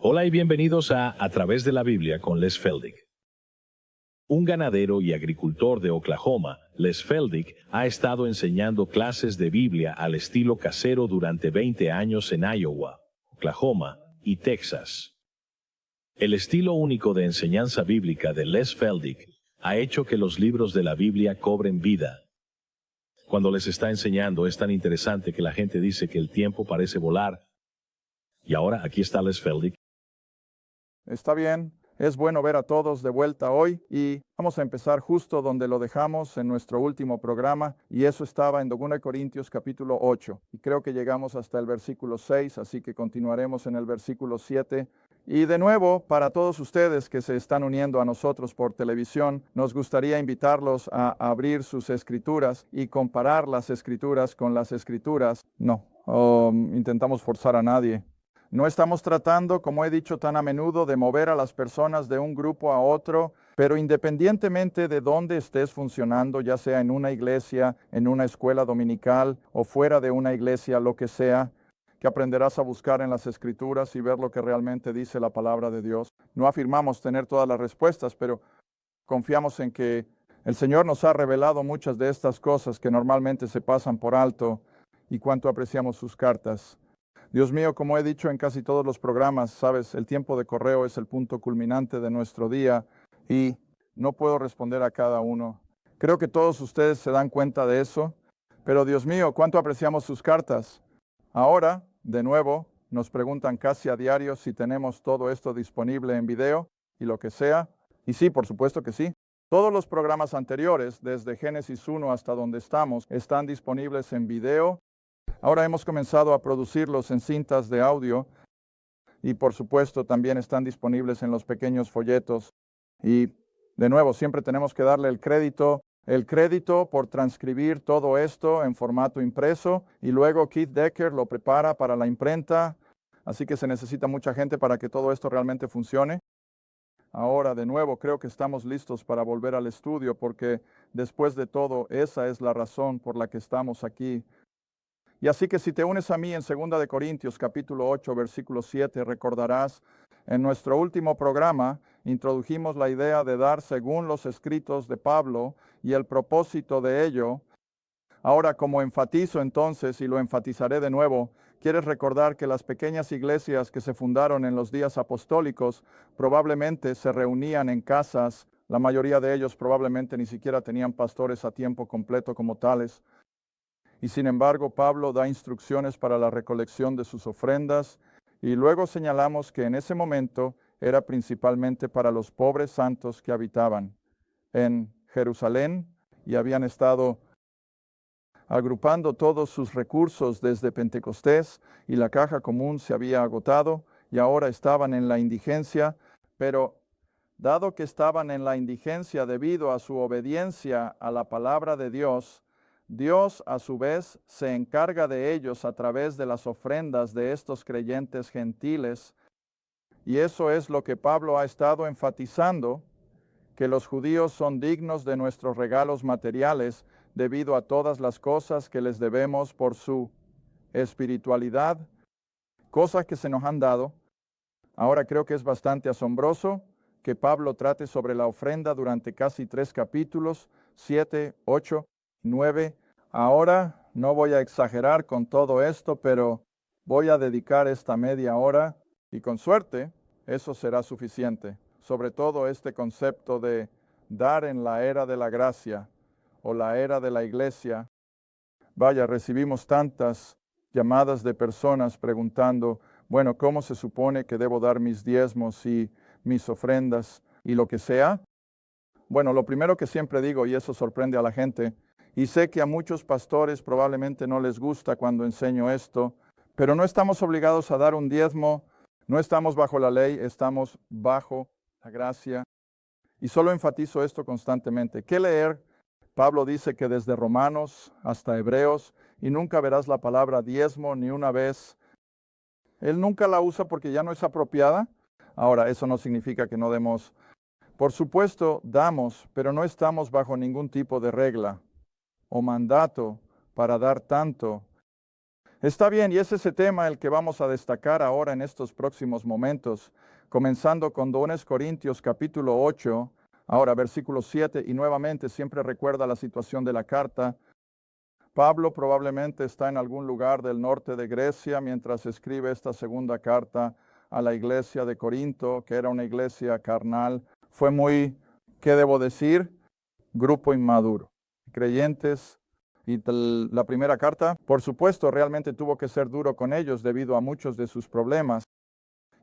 Hola y bienvenidos a Través de la Biblia con Les Feldick. Un ganadero y agricultor de Oklahoma, Les Feldick, ha estado enseñando clases de Biblia al estilo casero durante 20 años en Iowa, Oklahoma y Texas. El estilo único de enseñanza bíblica de Les Feldick ha hecho que los libros de la Biblia cobren vida. Cuando les está enseñando es tan interesante que la gente dice que el tiempo parece volar. Y ahora aquí está Les Feldick. Está bien, es bueno ver a todos de vuelta hoy y vamos a empezar justo donde lo dejamos en nuestro último programa y eso estaba en 2 Corintios capítulo 8 y creo que llegamos hasta el versículo 6, así que continuaremos en el versículo 7. Y de nuevo, para todos ustedes que se están uniendo a nosotros por televisión, nos gustaría invitarlos a abrir sus escrituras y comparar las escrituras con las escrituras. No, intentamos forzar a nadie. No estamos tratando, como he dicho tan a menudo, de mover a las personas de un grupo a otro, pero independientemente de dónde estés funcionando, ya sea en una iglesia, en una escuela dominical o fuera de una iglesia, lo que sea, que aprenderás a buscar en las escrituras y ver lo que realmente dice la palabra de Dios. No afirmamos tener todas las respuestas, pero confiamos en que el Señor nos ha revelado muchas de estas cosas que normalmente se pasan por alto y cuánto apreciamos sus cartas. Dios mío, como he dicho en casi todos los programas, sabes, el tiempo de correo es el punto culminante de nuestro día y no puedo responder a cada uno. Creo que todos ustedes se dan cuenta de eso, pero Dios mío, cuánto apreciamos sus cartas. Ahora, de nuevo, nos preguntan casi a diario si tenemos todo esto disponible en video y lo que sea. Y sí, por supuesto que sí. Todos los programas anteriores, desde Génesis 1 hasta donde estamos, están disponibles en video. Ahora hemos comenzado a producirlos en cintas de audio y por supuesto también están disponibles en los pequeños folletos. Y de nuevo, siempre tenemos que darle el crédito por transcribir todo esto en formato impreso y luego Keith Decker lo prepara para la imprenta. Así que se necesita mucha gente para que todo esto realmente funcione. Ahora, de nuevo, creo que estamos listos para volver al estudio porque después de todo, esa es la razón por la que estamos aquí. Y así que si te unes a mí en 2 Corintios capítulo 8, versículo 7, recordarás, en nuestro último programa introdujimos la idea de dar según los escritos de Pablo y el propósito de ello. Ahora, como enfatizo entonces, y lo enfatizaré de nuevo, quieres recordar que las pequeñas iglesias que se fundaron en los días apostólicos probablemente se reunían en casas. La mayoría de ellos probablemente ni siquiera tenían pastores a tiempo completo como tales. Y sin embargo, Pablo da instrucciones para la recolección de sus ofrendas y luego señalamos que en ese momento era principalmente para los pobres santos que habitaban en Jerusalén y habían estado agrupando todos sus recursos desde Pentecostés y la caja común se había agotado y ahora estaban en la indigencia, pero dado que estaban en la indigencia debido a su obediencia a la palabra de Dios, Dios a su vez se encarga de ellos a través de las ofrendas de estos creyentes gentiles. Y eso es lo que Pablo ha estado enfatizando, que los judíos son dignos de nuestros regalos materiales debido a todas las cosas que les debemos por su espiritualidad, cosas que se nos han dado. Ahora creo que es bastante asombroso que Pablo trate sobre la ofrenda durante casi 3 capítulos, 7, 8, 9. Ahora no voy a exagerar con todo esto, pero voy a dedicar esta media hora y con suerte eso será suficiente. Sobre todo este concepto de dar en la era de la gracia o la era de la iglesia. Vaya, recibimos tantas llamadas de personas preguntando, bueno, ¿cómo se supone que debo dar mis diezmos y mis ofrendas y lo que sea? Bueno, lo primero que siempre digo, y eso sorprende a la gente, y sé que a muchos pastores probablemente no les gusta cuando enseño esto, pero no estamos obligados a dar un diezmo, no estamos bajo la ley, estamos bajo la gracia. Y solo enfatizo esto constantemente. ¿Qué leer? Pablo dice que desde Romanos hasta Hebreos, y nunca verás la palabra diezmo ni una vez. Él nunca la usa porque ya no es apropiada. Ahora, eso no significa que no demos. Por supuesto, damos, pero no estamos bajo ningún tipo de regla o mandato para dar tanto. Está bien, y es ese tema el que vamos a destacar ahora en estos próximos momentos, comenzando con 2 Corintios capítulo 8, ahora versículo 7, y nuevamente siempre recuerda la situación de la carta. Pablo probablemente está en algún lugar del norte de Grecia mientras escribe esta segunda carta a la iglesia de Corinto, que era una iglesia carnal. Fue muy, ¿qué debo decir? Grupo inmaduro. Creyentes. Y la primera carta, por supuesto, realmente tuvo que ser duro con ellos debido a muchos de sus problemas.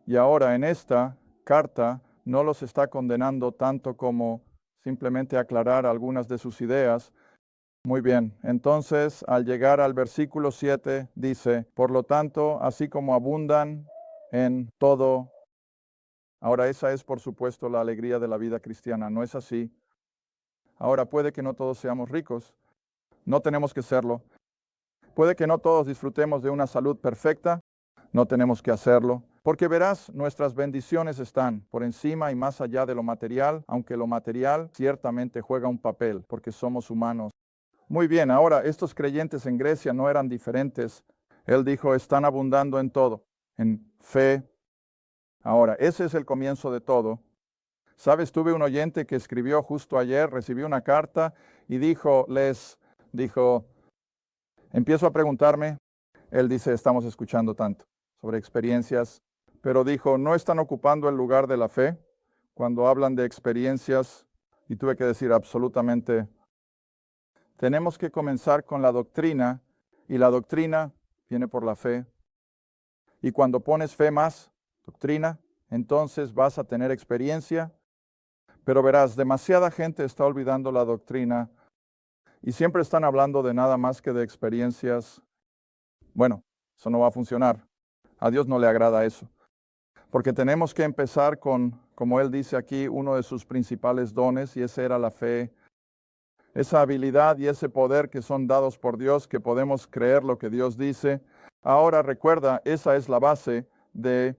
Y ahora en esta carta no los está condenando tanto como simplemente aclarar algunas de sus ideas. Muy bien, entonces al llegar al versículo 7 dice, por lo tanto, así como abundan en todo. Ahora esa es por supuesto la alegría de la vida cristiana, ¿no es así? Ahora puede que no todos seamos ricos, no tenemos que serlo. Puede que no todos disfrutemos de una salud perfecta, no tenemos que hacerlo. Porque verás, nuestras bendiciones están por encima y más allá de lo material, aunque lo material ciertamente juega un papel, porque somos humanos. Muy bien, ahora estos creyentes en Grecia no eran diferentes. Él dijo, están abundando en todo, en fe. Ahora, ese es el comienzo de todo. Sabes, tuve un oyente que escribió justo ayer, recibió una carta y dijo, empiezo a preguntarme, él dice, estamos escuchando tanto sobre experiencias, pero dijo, ¿no están ocupando el lugar de la fe cuando hablan de experiencias? Y tuve que decir absolutamente, tenemos que comenzar con la doctrina, y la doctrina viene por la fe. Y cuando pones fe más doctrina, entonces vas a tener experiencia, pero verás, demasiada gente está olvidando la doctrina y siempre están hablando de nada más que de experiencias. Bueno, eso no va a funcionar. A Dios no le agrada eso. Porque tenemos que empezar con, como Él dice aquí, uno de sus principales dones, y ese era la fe. Esa habilidad y ese poder que son dados por Dios, que podemos creer lo que Dios dice. Ahora recuerda, esa es la base de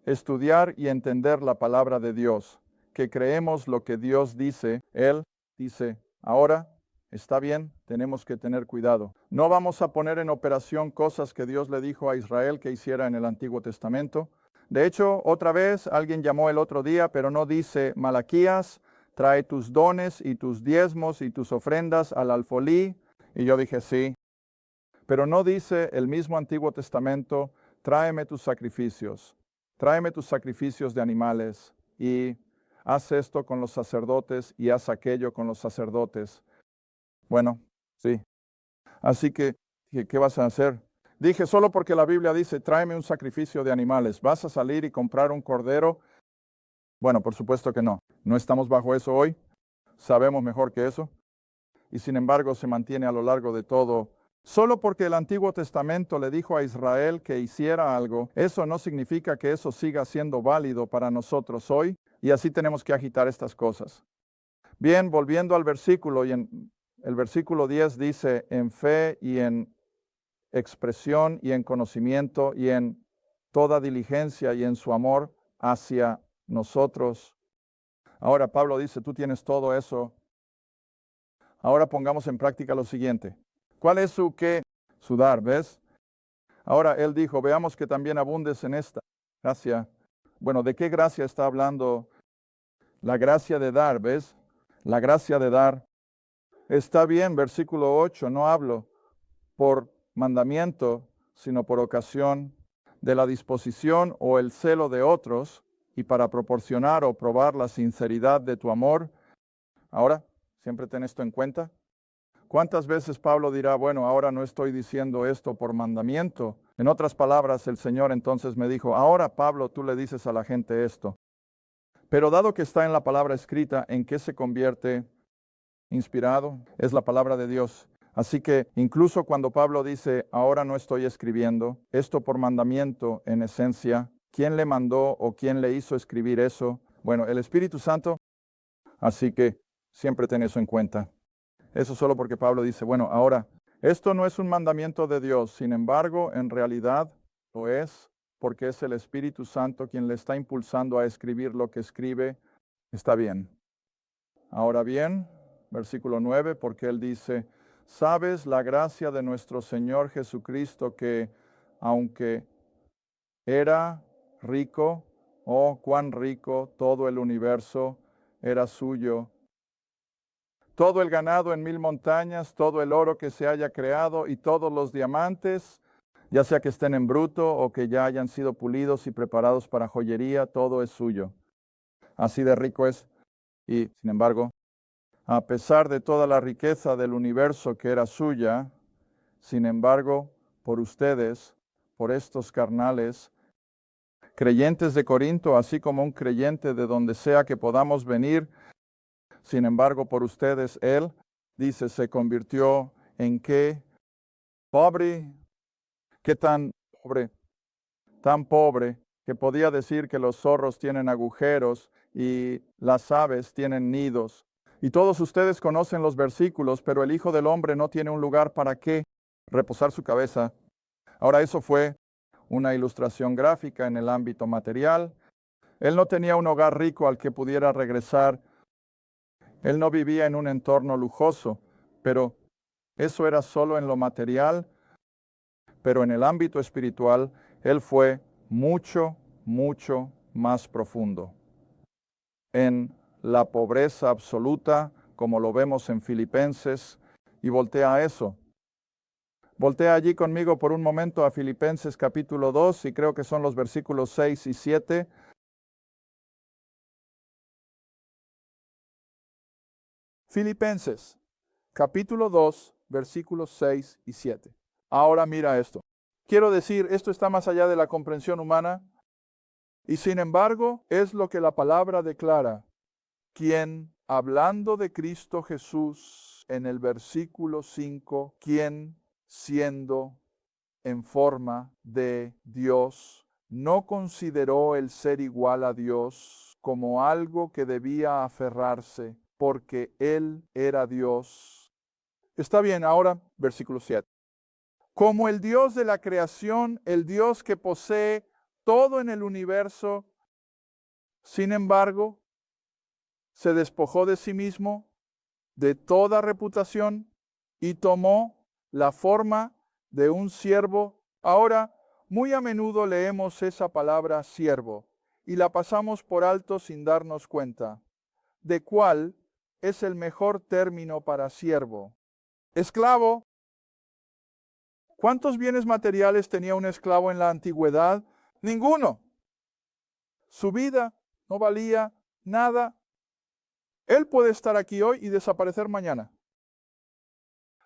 estudiar y entender la palabra de Dios, que creemos lo que Dios dice. Él dice, ahora está bien, tenemos que tener cuidado. No vamos a poner en operación cosas que Dios le dijo a Israel que hiciera en el Antiguo Testamento. De hecho, otra vez, alguien llamó el otro día, pero no dice, Malaquías, trae tus dones y tus diezmos y tus ofrendas al alfolí. Y yo dije, sí. Pero no dice el mismo Antiguo Testamento, tráeme tus sacrificios de animales y haz esto con los sacerdotes y haz aquello con los sacerdotes. Bueno, sí. Así que, ¿qué vas a hacer? Dije, solo porque la Biblia dice, tráeme un sacrificio de animales, ¿vas a salir y comprar un cordero? Bueno, por supuesto que no. No estamos bajo eso hoy. Sabemos mejor que eso. Y sin embargo se mantiene a lo largo de todo. Solo porque el Antiguo Testamento le dijo a Israel que hiciera algo, eso no significa que eso siga siendo válido para nosotros hoy, y así tenemos que agitar estas cosas. Bien, volviendo al versículo, y en el versículo 10 dice, en fe y en expresión y en conocimiento y en toda diligencia y en su amor hacia nosotros. Ahora Pablo dice, tú tienes todo eso. Ahora pongamos en práctica lo siguiente. ¿Cuál es su qué? Su dar, ¿ves? Ahora él dijo, veamos que también abundes en esta gracia. Bueno, ¿de qué gracia está hablando? La gracia de dar, ¿ves? La gracia de dar. Está bien, versículo 8, no hablo por mandamiento, sino por ocasión de la disposición o el celo de otros y para proporcionar o probar la sinceridad de tu amor. Ahora, siempre ten esto en cuenta. ¿Cuántas veces Pablo dirá, bueno, ahora no estoy diciendo esto por mandamiento? En otras palabras, el Señor entonces me dijo, ahora Pablo, tú le dices a la gente esto. Pero dado que está en la palabra escrita, ¿en qué se convierte inspirado? Es la palabra de Dios. Así que incluso cuando Pablo dice, ahora no estoy escribiendo, esto por mandamiento en esencia, ¿quién le mandó o quién le hizo escribir eso? Bueno, el Espíritu Santo. Así que siempre ten eso en cuenta. Eso solo porque Pablo dice, bueno, ahora, esto no es un mandamiento de Dios, sin embargo, en realidad lo es, porque es el Espíritu Santo quien le está impulsando a escribir lo que escribe. Está bien. Ahora bien, versículo 9, porque él dice, ¿Sabes la gracia de nuestro Señor Jesucristo que, aunque era rico, oh, cuán rico, todo el universo era suyo? Todo el ganado en 1000 montañas, todo el oro que se haya creado y todos los diamantes, ya sea que estén en bruto o que ya hayan sido pulidos y preparados para joyería, todo es suyo. Así de rico es. Y, sin embargo, a pesar de toda la riqueza del universo que era suya, sin embargo, por ustedes, por estos carnales, creyentes de Corinto, así como un creyente de donde sea que podamos venir, sin embargo, por ustedes, Él, dice, se convirtió en qué? Pobre. ¿Qué tan pobre? Tan pobre que podía decir que los zorros tienen agujeros y las aves tienen nidos. Y todos ustedes conocen los versículos, pero el Hijo del Hombre no tiene un lugar para qué reposar su cabeza. Ahora, eso fue una ilustración gráfica en el ámbito material. Él no tenía un hogar rico al que pudiera regresar. Él no vivía en un entorno lujoso, pero eso era solo en lo material. Pero en el ámbito espiritual, él fue mucho, mucho más profundo. En la pobreza absoluta, como lo vemos en Filipenses, y voltea a eso. Voltea allí conmigo por un momento a Filipenses capítulo 2, y creo que son los versículos 6 y 7. Filipenses, capítulo 2, versículos 6 y 7. Ahora mira esto. Quiero decir, esto está más allá de la comprensión humana, y sin embargo es lo que la palabra declara, quien, hablando de Cristo Jesús en el versículo 5, quien, siendo en forma de Dios, no consideró el ser igual a Dios como algo que debía aferrarse, porque Él era Dios. Está bien, ahora versículo 7. Como el Dios de la creación, el Dios que posee todo en el universo, sin embargo, se despojó de sí mismo, de toda reputación, y tomó la forma de un siervo. Ahora, muy a menudo leemos esa palabra siervo y la pasamos por alto sin darnos cuenta de cuál es el mejor término para siervo. Esclavo. ¿Cuántos bienes materiales tenía un esclavo en la antigüedad? Ninguno. Su vida no valía nada. Él puede estar aquí hoy y desaparecer mañana.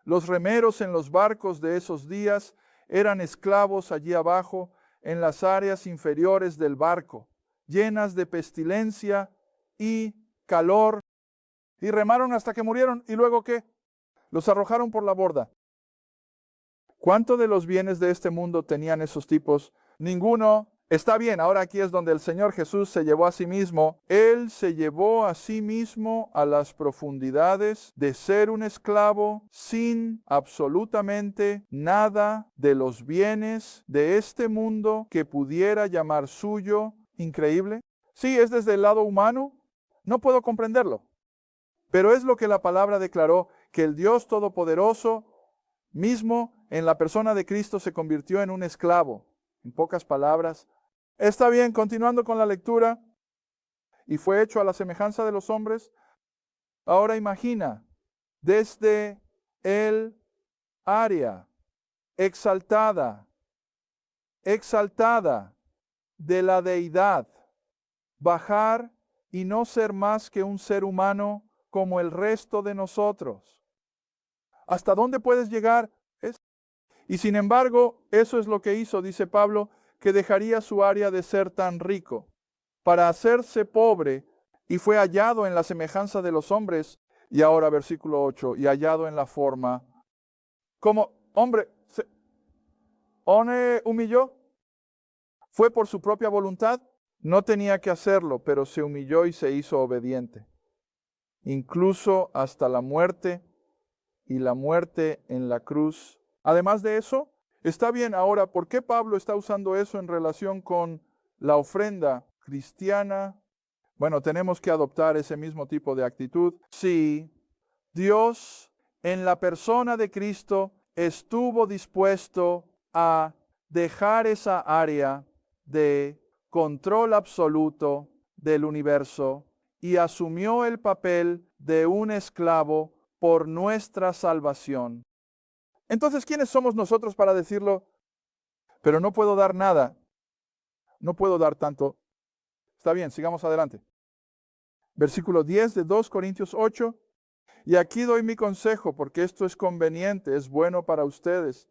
Los remeros en los barcos de esos días eran esclavos allí abajo, en las áreas inferiores del barco, llenas de pestilencia y calor, y remaron hasta que murieron. ¿Y luego qué? Los arrojaron por la borda. ¿Cuánto de los bienes de este mundo tenían esos tipos? Ninguno. Está bien, ahora aquí es donde el Señor Jesús se llevó a sí mismo. Él se llevó a sí mismo a las profundidades de ser un esclavo sin absolutamente nada de los bienes de este mundo que pudiera llamar suyo. Increíble. Sí, es desde el lado humano. No puedo comprenderlo. Pero es lo que la palabra declaró, que el Dios Todopoderoso mismo en la persona de Cristo se convirtió en un esclavo. En pocas palabras. Está bien, continuando con la lectura. Y fue hecho a la semejanza de los hombres. Ahora imagina, desde el área exaltada de la deidad, bajar y no ser más que un ser humano como el resto de nosotros. ¿Hasta dónde puedes llegar? Y sin embargo, eso es lo que hizo, dice Pablo, que dejaría su área de ser tan rico para hacerse pobre, y fue hallado en la semejanza de los hombres. Y ahora versículo 8, y hallado en la forma como hombre, se humilló. Fue por su propia voluntad, no tenía que hacerlo, pero se humilló y se hizo obediente, incluso hasta la muerte, y la muerte en la cruz. Además de eso, está bien ahora, ¿por qué Pablo está usando eso en relación con la ofrenda cristiana? Bueno, tenemos que adoptar ese mismo tipo de actitud. Sí, Dios en la persona de Cristo, estuvo dispuesto a dejar esa área de control absoluto del universo y asumió el papel de un esclavo por nuestra salvación. Entonces, ¿quiénes somos nosotros para decirlo? Pero no puedo dar nada, no puedo dar tanto. Está bien, sigamos adelante. Versículo 10 de 2 Corintios 8. Y aquí doy mi consejo, porque esto es conveniente, es bueno para ustedes,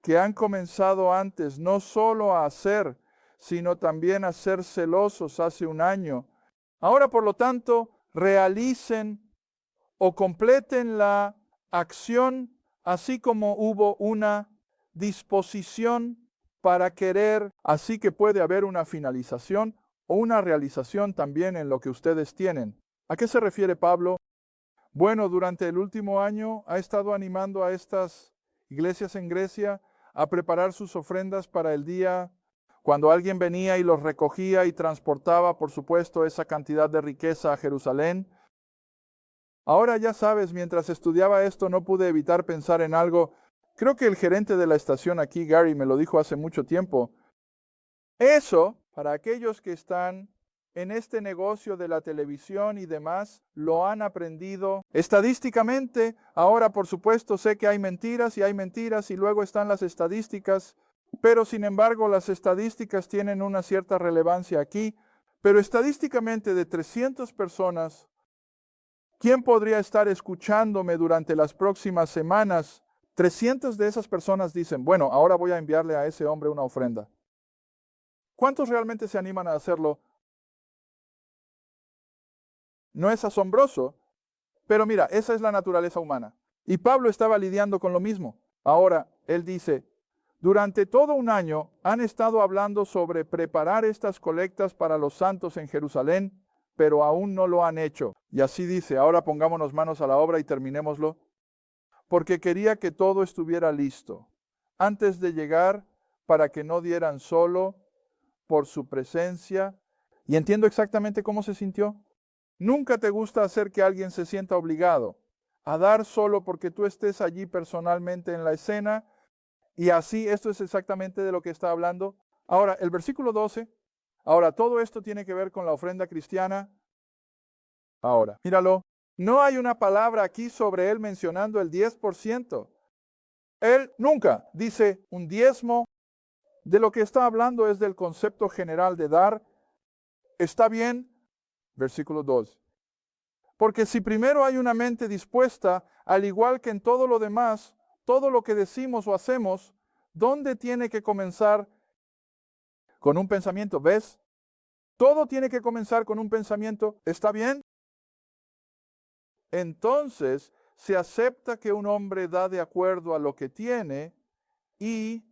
que han comenzado antes no solo a hacer, sino también a ser celosos hace un año. Ahora, por lo tanto, realicen o completen la acción, así como hubo una disposición para querer, así que puede haber una finalización o una realización también en lo que ustedes tienen. ¿A qué se refiere Pablo? Bueno, durante el último año ha estado animando a estas iglesias en Grecia a preparar sus ofrendas para el día cuando alguien venía y los recogía y transportaba, por supuesto, esa cantidad de riqueza a Jerusalén. Ahora ya sabes, mientras estudiaba esto no pude evitar pensar en algo. Creo que el gerente de la estación aquí, Gary, me lo dijo hace mucho tiempo. Eso, para aquellos que están en este negocio de la televisión y demás, lo han aprendido estadísticamente. Ahora, por supuesto, sé que hay mentiras y luego están las estadísticas, pero sin embargo las estadísticas tienen una cierta relevancia aquí. Pero estadísticamente de 300 personas, ¿quién podría estar escuchándome durante las próximas semanas? 300 de esas personas dicen, bueno, ahora voy a enviarle a ese hombre una ofrenda. ¿Cuántos realmente se animan a hacerlo? No es asombroso, pero mira, esa es la naturaleza humana. Y Pablo estaba lidiando con lo mismo. Ahora, él dice, durante todo un año han estado hablando sobre preparar estas colectas para los santos en Jerusalén, pero aún no lo han hecho. Y así dice, ahora pongámonos manos a la obra y terminémoslo, porque quería que todo estuviera listo antes de llegar para que no dieran solo por su presencia. Y entiendo exactamente cómo se sintió. Nunca te gusta hacer que alguien se sienta obligado a dar solo porque tú estés allí personalmente en la escena. Y así, esto es exactamente de lo que está hablando. Ahora, el versículo 12. Ahora, todo esto tiene que ver con la ofrenda cristiana. Ahora, míralo. No hay una palabra aquí sobre él mencionando el 10%. Él nunca dice un diezmo. De lo que está hablando es del concepto general de dar. ¿Está bien? Versículo 2. Porque si primero hay una mente dispuesta, al igual que en todo lo demás, todo lo que decimos o hacemos, ¿dónde tiene que comenzar? Con un pensamiento, ¿ves? Todo tiene que comenzar con un pensamiento, ¿está bien? Entonces, se acepta que un hombre da de acuerdo a lo que tiene y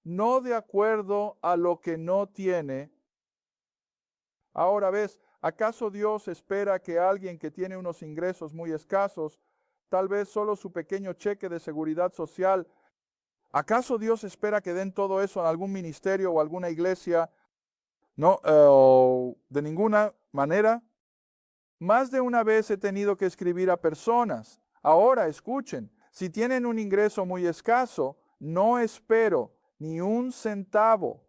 no de acuerdo a lo que no tiene. Ahora ves, ¿acaso Dios espera que alguien que tiene unos ingresos muy escasos, tal vez solo su pequeño cheque de seguridad social, ¿acaso Dios espera que den todo eso a algún ministerio o alguna iglesia? No, de ninguna manera. Más de una vez he tenido que escribir a personas. Ahora, escuchen, si tienen un ingreso muy escaso, no espero ni un centavo.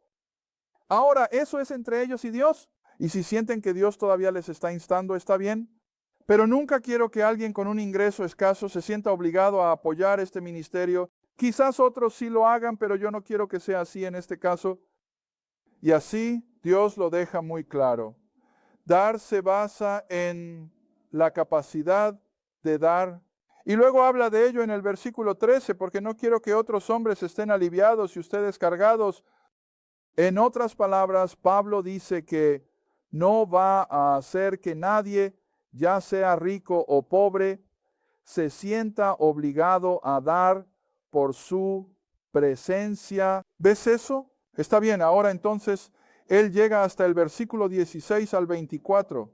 Ahora, eso es entre ellos y Dios. Y si sienten que Dios todavía les está instando, está bien. Pero nunca quiero que alguien con un ingreso escaso se sienta obligado a apoyar este ministerio. Quizás otros sí lo hagan, pero yo no quiero que sea así en este caso. Y así Dios lo deja muy claro. Dar se basa en la capacidad de dar. Y luego habla de ello en el versículo 13, porque no quiero que otros hombres estén aliviados y ustedes cargados. En otras palabras, Pablo dice que no va a hacer que nadie, ya sea rico o pobre, se sienta obligado a dar por su presencia. ¿Ves eso? Está bien, ahora entonces él llega hasta el versículo 16 al 24.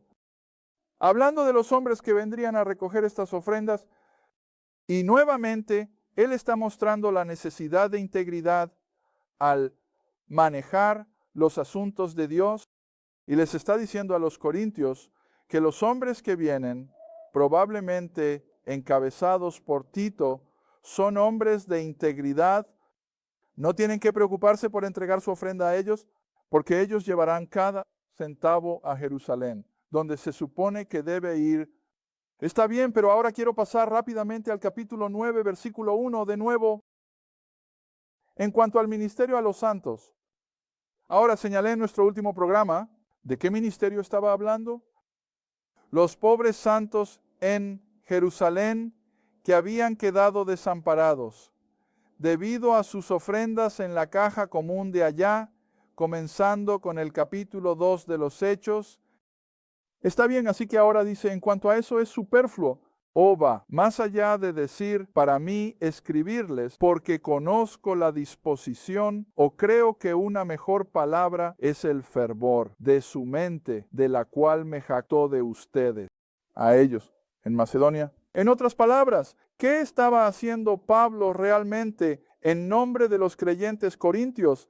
Hablando de los hombres que vendrían a recoger estas ofrendas, y nuevamente él está mostrando la necesidad de integridad al manejar los asuntos de Dios, y les está diciendo a los corintios que los hombres que vienen probablemente encabezados por Tito, son hombres de integridad. No tienen que preocuparse por entregar su ofrenda a ellos, porque ellos llevarán cada centavo a Jerusalén, donde se supone que debe ir. Está bien, pero ahora quiero pasar rápidamente al capítulo 9, versículo 1, de nuevo. En cuanto al ministerio a los santos. Ahora señalé en nuestro último programa, ¿de qué ministerio estaba hablando? Los pobres santos en Jerusalén que habían quedado desamparados, debido a sus ofrendas en la caja común de allá, comenzando con el capítulo 2 de los Hechos. Está bien, así que ahora dice, en cuanto a eso es superfluo, más allá de decir para mí escribirles, porque conozco la disposición, o creo que una mejor palabra es el fervor de su mente, de la cual me jactó de ustedes, a ellos, en Macedonia. En otras palabras, ¿qué estaba haciendo Pablo realmente en nombre de los creyentes corintios?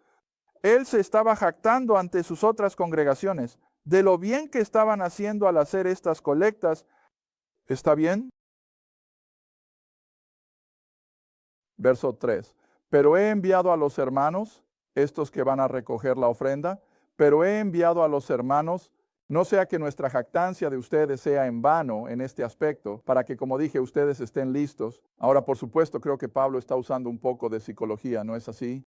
Él se estaba jactando ante sus otras congregaciones de lo bien que estaban haciendo al hacer estas colectas. ¿Está bien? Verso 3. Pero he enviado a los hermanos, estos que van a recoger la ofrenda, pero he enviado a los hermanos, no sea que nuestra jactancia de ustedes sea en vano en este aspecto, para que, como dije, ustedes estén listos. Ahora, por supuesto, creo que Pablo está usando un poco de psicología, ¿no es así?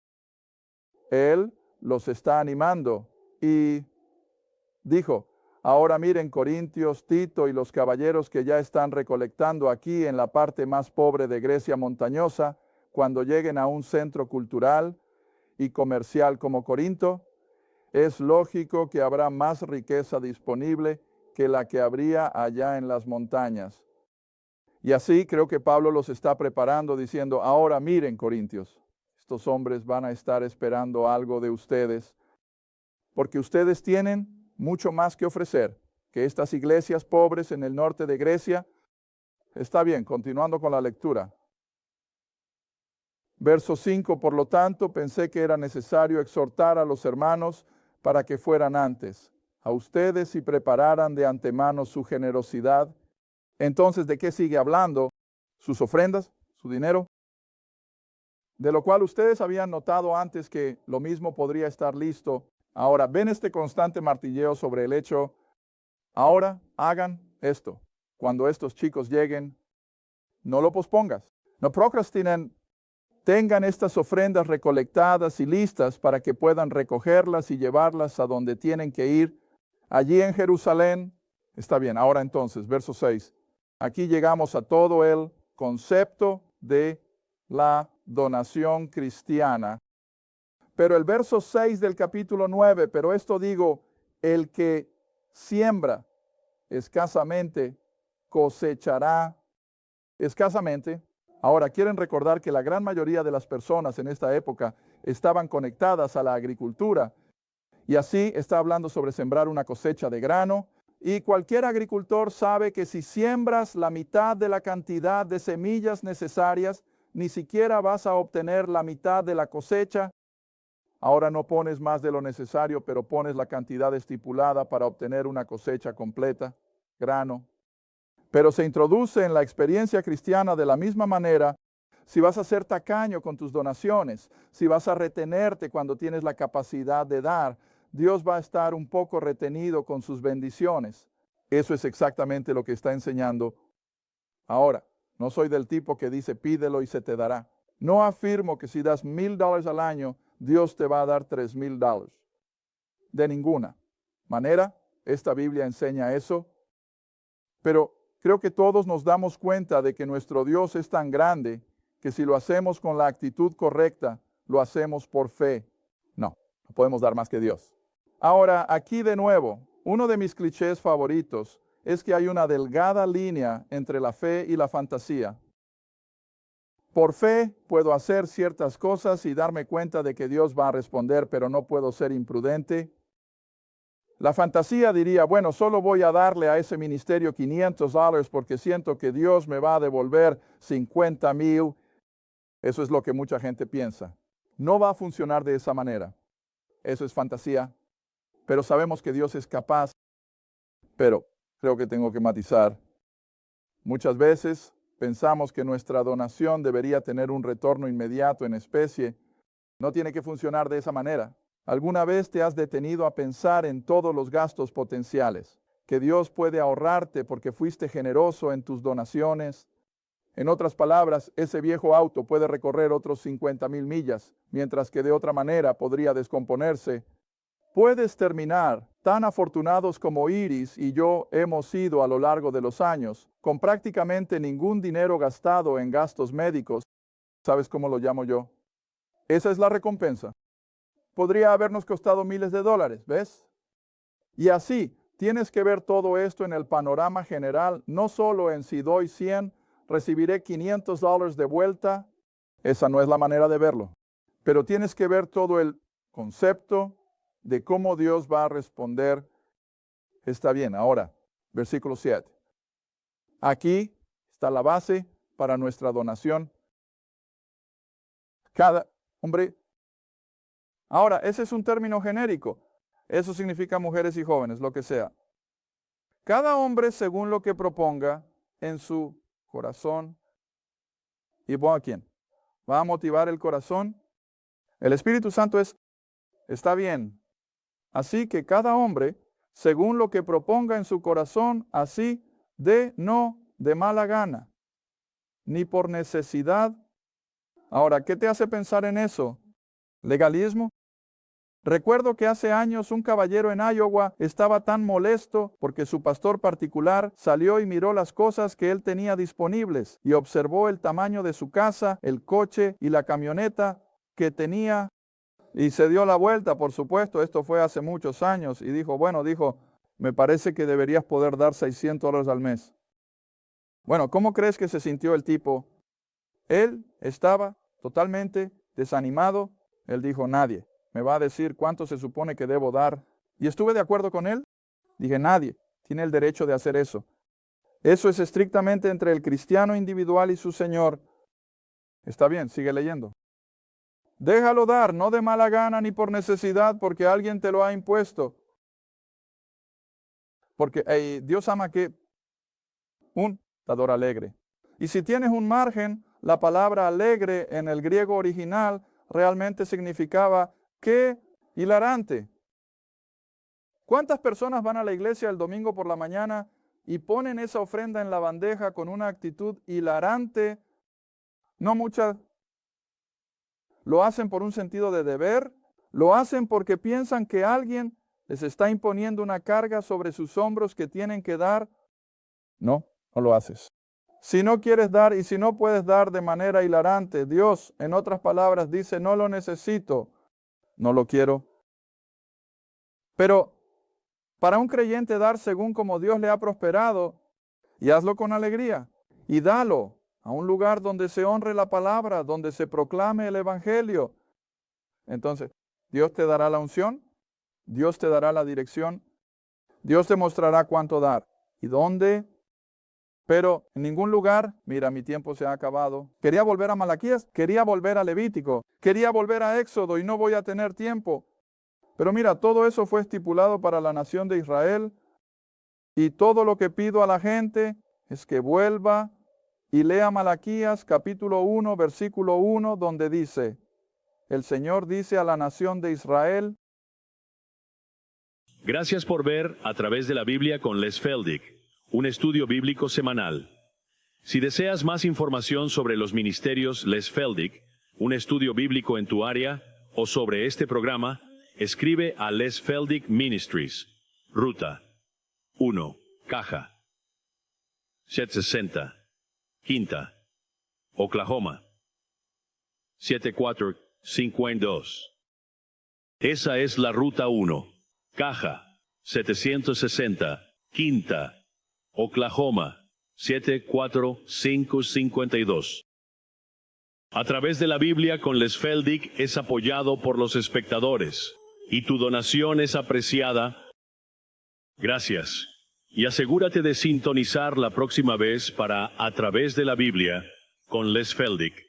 Él los está animando y dijo, ahora miren, Corintios, Tito y los caballeros que ya están recolectando aquí en la parte más pobre de Grecia montañosa, cuando lleguen a un centro cultural y comercial como Corinto, es lógico que habrá más riqueza disponible que la que habría allá en las montañas. Y así creo que Pablo los está preparando diciendo, ahora miren, Corintios, estos hombres van a estar esperando algo de ustedes, porque ustedes tienen mucho más que ofrecer que estas iglesias pobres en el norte de Grecia. Está bien, continuando con la lectura. Verso 5, por lo tanto, pensé que era necesario exhortar a los hermanos para que fueran antes a ustedes y prepararan de antemano su generosidad. Entonces, ¿de qué sigue hablando? Sus ofrendas, su dinero, de lo cual ustedes habían notado antes que lo mismo podría estar listo. Ahora, ven este constante martilleo sobre el hecho, ahora hagan esto. Cuando estos chicos lleguen, no lo pospongas, no procrastinen. Tengan estas ofrendas recolectadas y listas para que puedan recogerlas y llevarlas a donde tienen que ir. Allí en Jerusalén, está bien, ahora entonces, verso 6. Aquí llegamos a todo el concepto de la donación cristiana. Pero el verso 6 del capítulo 9, pero esto digo, el que siembra escasamente, cosechará escasamente. Ahora, quieren recordar que la gran mayoría de las personas en esta época estaban conectadas a la agricultura. Y así está hablando sobre sembrar una cosecha de grano. Y cualquier agricultor sabe que si siembras la mitad de la cantidad de semillas necesarias, ni siquiera vas a obtener la mitad de la cosecha. Ahora no pones más de lo necesario, pero pones la cantidad estipulada para obtener una cosecha completa, grano. Pero se introduce en la experiencia cristiana de la misma manera. Si vas a ser tacaño con tus donaciones, si vas a retenerte cuando tienes la capacidad de dar, Dios va a estar un poco retenido con sus bendiciones. Eso es exactamente lo que está enseñando. Ahora, no soy del tipo que dice pídelo y se te dará. No afirmo que si das $1,000 al año, Dios te va a dar $3,000. De ninguna manera, esta Biblia enseña eso. Pero creo que todos nos damos cuenta de que nuestro Dios es tan grande que si lo hacemos con la actitud correcta, lo hacemos por fe. No podemos dar más que Dios. Ahora, aquí de nuevo, uno de mis clichés favoritos es que hay una delgada línea entre la fe y la fantasía. Por fe puedo hacer ciertas cosas y darme cuenta de que Dios va a responder, pero no puedo ser imprudente. La fantasía diría, bueno, solo voy a darle a ese ministerio $500 porque siento que Dios me va a devolver 50,000. Eso es lo que mucha gente piensa. No va a funcionar de esa manera. Eso es fantasía. Pero sabemos que Dios es capaz. Pero creo que tengo que matizar. Muchas veces pensamos que nuestra donación debería tener un retorno inmediato en especie. No tiene que funcionar de esa manera. ¿Alguna vez te has detenido a pensar en todos los gastos potenciales que Dios puede ahorrarte porque fuiste generoso en tus donaciones? En otras palabras, ese viejo auto puede recorrer otros 50,000 millas, mientras que de otra manera podría descomponerse. Puedes terminar tan afortunados como Iris y yo hemos sido a lo largo de los años, con prácticamente ningún dinero gastado en gastos médicos. ¿Sabes cómo lo llamo yo? Esa es la recompensa. Podría habernos costado miles de dólares, ¿ves? Y así, tienes que ver todo esto en el panorama general, no solo en si doy 100, recibiré $500 de vuelta. Esa no es la manera de verlo. Pero tienes que ver todo el concepto de cómo Dios va a responder. Está bien, ahora, versículo 7. Aquí está la base para nuestra donación. Cada hombre. Ahora, ese es un término genérico. Eso significa mujeres y jóvenes, lo que sea. Cada hombre según lo que proponga en su corazón. ¿Y bueno, a quién? ¿Va a motivar el corazón? El Espíritu Santo está bien. Así que cada hombre, según lo que proponga en su corazón, así no de mala gana, ni por necesidad. Ahora, ¿qué te hace pensar en eso? ¿Legalismo? Recuerdo que hace años un caballero en Iowa estaba tan molesto porque su pastor particular salió y miró las cosas que él tenía disponibles y observó el tamaño de su casa, el coche y la camioneta que tenía y se dio la vuelta, por supuesto, esto fue hace muchos años y dijo, me parece que deberías poder dar $600 al mes. Bueno, ¿cómo crees que se sintió el tipo? Él estaba totalmente desanimado. Él dijo, nadie me va a decir cuánto se supone que debo dar. Y estuve de acuerdo con él. Dije, nadie tiene el derecho de hacer eso. Eso es estrictamente entre el cristiano individual y su Señor. Está bien, sigue leyendo. Déjalo dar, no de mala gana ni por necesidad, porque alguien te lo ha impuesto. Porque Dios ama que un dador alegre. Y si tienes un margen, la palabra alegre en el griego original realmente significaba que hilarante. ¿Cuántas personas van a la iglesia el domingo por la mañana y ponen esa ofrenda en la bandeja con una actitud hilarante? No muchas. Lo hacen por un sentido de deber, lo hacen porque piensan que alguien les está imponiendo una carga sobre sus hombros que tienen que dar. No lo haces. Si no quieres dar y si no puedes dar de manera hilarante, Dios, en otras palabras, dice, no lo necesito, no lo quiero. Pero para un creyente dar según como Dios le ha prosperado, y hazlo con alegría, y dalo a un lugar donde se honre la palabra, donde se proclame el evangelio. Entonces, Dios te dará la unción, Dios te dará la dirección, Dios te mostrará cuánto dar y dónde. Pero en ningún lugar, mira, mi tiempo se ha acabado. Quería volver a Malaquías, quería volver a Levítico, quería volver a Éxodo y no voy a tener tiempo. Pero mira, todo eso fue estipulado para la nación de Israel y todo lo que pido a la gente es que vuelva y lea Malaquías capítulo 1, versículo 1, donde dice, el Señor dice a la nación de Israel. Gracias por ver A Través de la Biblia con Les Feldick, un estudio bíblico semanal. Si deseas más información sobre los ministerios Les Feldick, un estudio bíblico en tu área, o sobre este programa, escribe a Les Feldick Ministries, Ruta 1, Caja 760, Quinta, Oklahoma 7452. Esa es la Ruta 1, Caja 760, Quinta, Oklahoma 74552. A Través de la Biblia con Les Feldick es apoyado por los espectadores, y tu donación es apreciada. Gracias. Y asegúrate de sintonizar la próxima vez para A Través de la Biblia con Les Feldick.